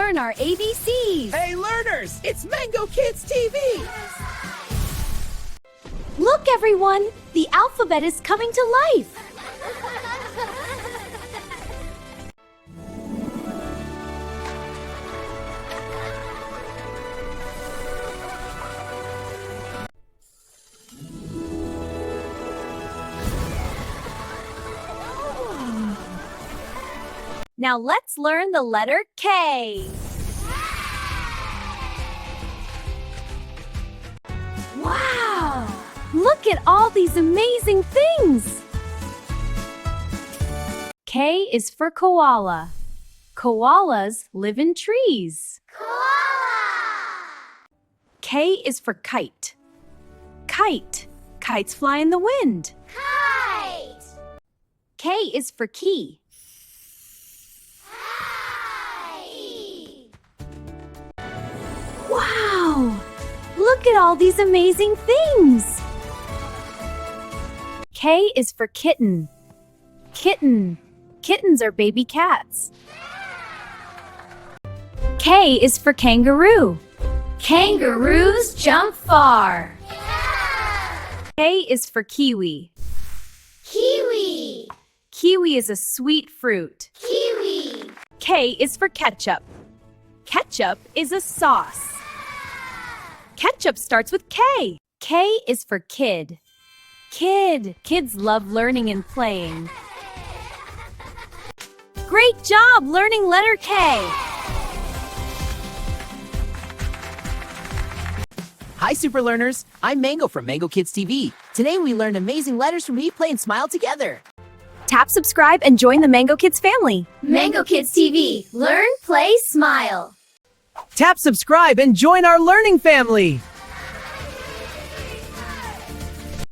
learn our ABCs. Hey learners, it's Mango Kids TV! Look everyone, the alphabet is coming to life. Now let's learn the letter K. Wow! Look at all these amazing things! K is for koala. Koalas live in trees. Koala! K is for kite. Kite. Kites fly in the wind. Kite! K is for key. Wow! Look at all these amazing things! K is for kitten. Kitten. Kittens are baby cats. K is for kangaroo. Kangaroos jump far. K is for kiwi. Kiwi! Kiwi is a sweet fruit. Kiwi! K is for ketchup. Ketchup is a sauce. Ketchup starts with K. K is for kid. Kid. Kids love learning and playing. Great job learning letter K. Hi Super Learners, I'm Mango from Mango Kids TV. Today we learned amazing letters from Eat, Play, and Smile together. Tap subscribe and join the Mango Kids family. Mango Kids TV. Learn, play, smile. Tap subscribe and join our learning family.